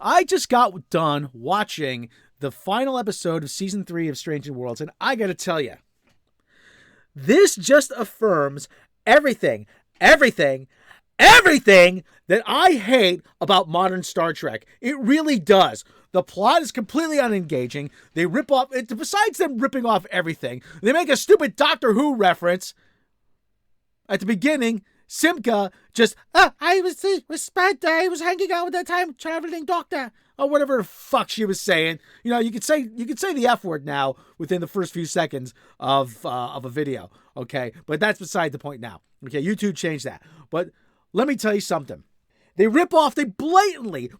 I just got done watching the final episode of season 3 of Strange New Worlds, and I gotta tell you, this just affirms everything that I hate about modern Star Trek. It really does. The plot is completely unengaging. They rip off, besides them ripping off everything, they make a stupid Doctor Who reference at the beginning. Simca just, I was hanging out with that time traveling doctor, or whatever the fuck she was saying. You know, you could say the F word now within the first few seconds of a video, okay? But that's beside the point now. Okay, YouTube changed that. But let me tell you something. They blatantly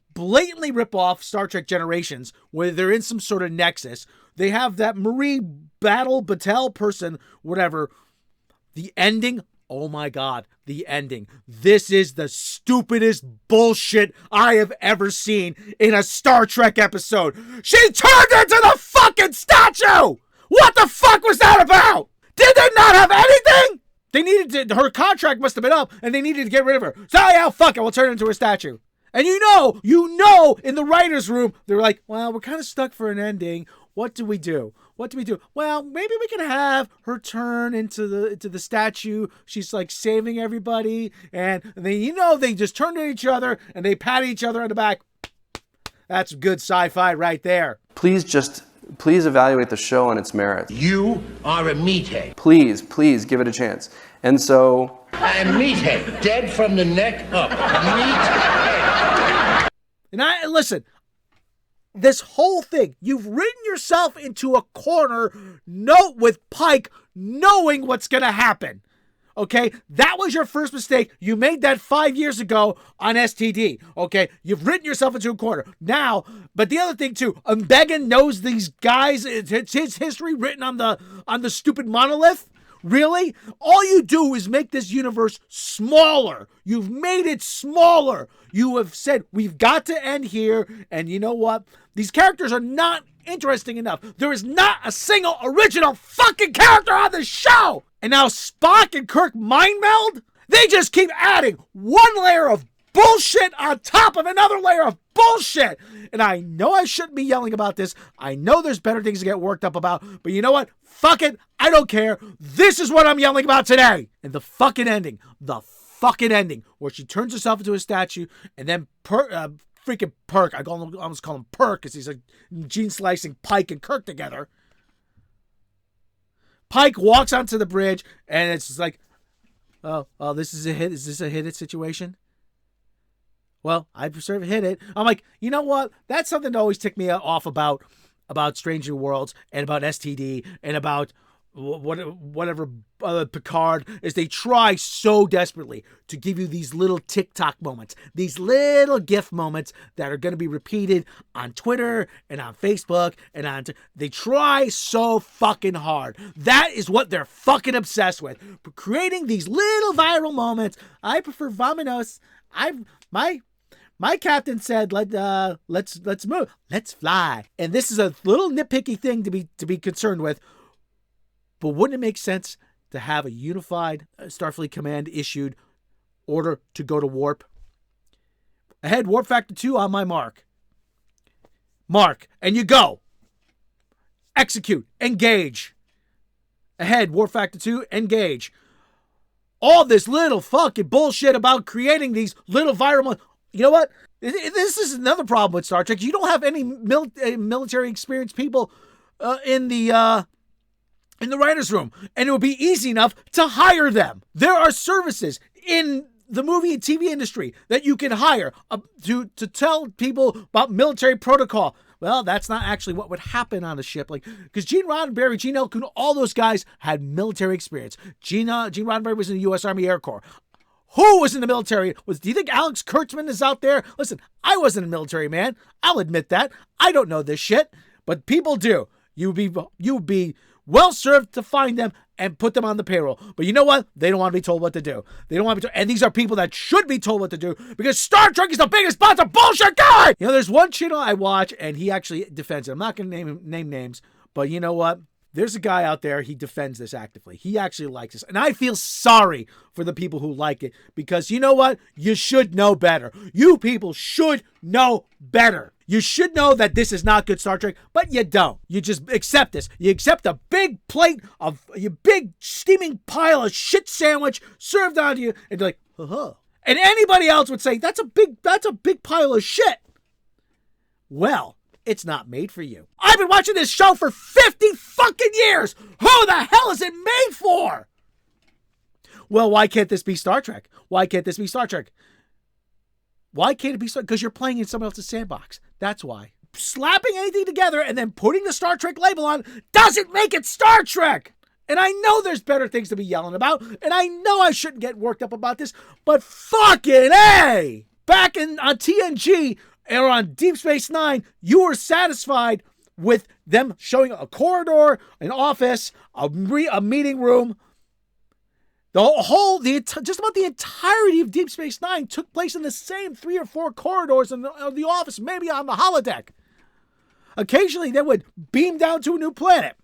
rip off Star Trek Generations, where they're in some sort of nexus. They have that Marie Batel person, whatever. The ending, oh my God, the ending. This is the stupidest bullshit I have ever seen in a Star Trek episode. She turned into the fucking statue! What the fuck was that about? Did they not have anything? They needed to, her contract must have been up, and they needed to get rid of her. So yeah, fuck it, we'll turn her into a statue. And you know, in the writer's room, they're like, well, we're kind of stuck for an ending. What do we do? Well, maybe we can have her turn into the statue. She's like saving everybody, and they just turn to each other and they pat each other on the back. That's good sci-fi right there. Please evaluate the show on its merits. You are a meathead. Please give it a chance. And so... A meathead, dead from the neck up. Meathead. And listen, this whole thing, you've written yourself into a corner, with Pike knowing what's going to happen. Okay, that was your first mistake. You made that 5 years ago on STD. Okay, you've written yourself into a corner now. But the other thing too, Began knows these guys. It's his history written on the stupid monolith. Really? All you do is make this universe smaller. You've made it smaller. You have said we've got to end here. And you know what? These characters are not interesting enough. There is not a single original fucking character on the show. And now Spock and Kirk mind meld? They just keep adding one layer of bullshit on top of another layer of bullshit. And I know I shouldn't be yelling about this. I know there's better things to get worked up about. But you know what? Fuck it. I don't care. This is what I'm yelling about today. And the fucking ending, where she turns herself into a statue, and then freaking Perk, I almost call him Perk because he's like gene slicing Pike and Kirk together. Pike walks onto the bridge, and it's just like, oh, this is a hit. Is this a hit it situation? Well, I prefer to hit it. I'm like, you know what? That's something that always ticked me off about Strange New Worlds and about STD and about whatever Picard, is they try so desperately to give you these little TikTok moments, these little GIF moments that are going to be repeated on Twitter and on Facebook and they try so fucking hard. That is what they're fucking obsessed with. Creating these little viral moments. I prefer Vamanos. My captain said, let's move. Let's fly. And this is a little nitpicky thing to be concerned with. But wouldn't it make sense to have a unified Starfleet command issued order to go to warp? Ahead, warp factor 2 on my mark. And you go. Execute. Engage. Ahead, warp factor 2, engage. All this little fucking bullshit about creating these little viral... You know what? This is another problem with Star Trek. You don't have any military experienced people in the writer's room. And it would be easy enough to hire them. There are services in the movie and TV industry that you can hire to tell people about military protocol. Well, that's not actually what would happen on a ship. Because Gene Roddenberry, Gene Elkins, all those guys had military experience. Gene Roddenberry was in the U.S. Army Air Corps. Who was in the military? Do you think Alex Kurtzman is out there? Listen, I wasn't a military man. I'll admit that. I don't know this shit. But people do. You'd be well served to find them and put them on the payroll. But you know what? They don't want to be told what to do. They don't want to be told. And these are people that should be told what to do because Star Trek is the biggest sponsor bullshit guy. You know, there's one channel I watch and he actually defends it. I'm not going to name names, but you know what? There's a guy out there, he defends this actively. He actually likes this. And I feel sorry for the people who like it because you know what? You should know better. You people should know better. You should know that this is not good Star Trek, but you don't. You just accept this. You accept a big plate of your big steaming pile of shit sandwich served on to you and you're like, huh. And anybody else would say, that's a big pile of shit. Well, it's not made for you. I've been watching this show for 50 fucking years. Who the hell is it made for? Well, why can't this be Star Trek? Why can't this be Star Trek? Why can't it be Star Trek? Because you're playing in someone else's sandbox. That's why. Slapping anything together and then putting the Star Trek label on doesn't make it Star Trek. And I know there's better things to be yelling about. And I know I shouldn't get worked up about this. But fucking A! Back on TNG... or on Deep Space Nine, you were satisfied with them showing a corridor, an office, a meeting room. Just about the entirety of Deep Space Nine took place in the same 3 or 4 corridors in the office, maybe on the holodeck. Occasionally, they would beam down to a new planet.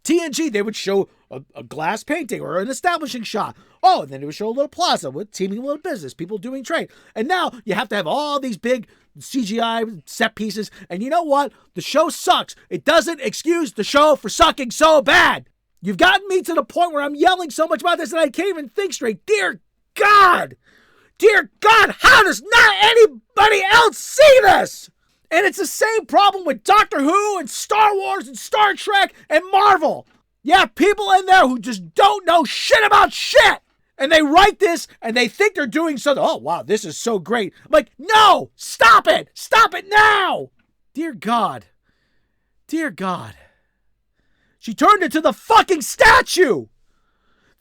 TNG, they would show a glass painting or an establishing shot. Oh, and then they would show a little plaza with teeming little business, people doing trade. And now you have to have all these big CGI set pieces. And you know what? The show sucks. It doesn't excuse the show for sucking so bad. You've gotten me to the point where I'm yelling so much about this that I can't even think straight. Dear God! Dear God, how does not anybody else see this? And it's the same problem with Doctor Who and Star Wars and Star Trek and Marvel. Yeah, people in there who just don't know shit about shit. And they write this and they think they're doing something. Oh, wow, this is so great. I'm like, no, stop it. Stop it now. Dear God. Dear God. She turned into the fucking statue.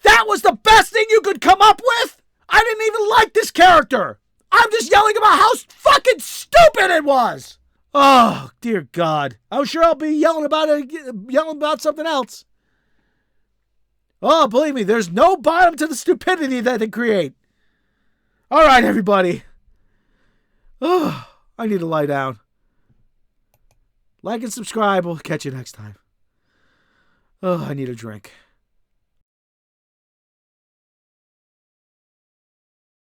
That was the best thing you could come up with? I didn't even like this character. I'm just yelling about how fucking stupid it was. Oh, dear God. I'm sure I'll be yelling about something else. Oh, believe me, there's no bottom to the stupidity that they create. All right, everybody. Oh, I need to lie down. Like and subscribe. We'll catch you next time. Oh, I need a drink.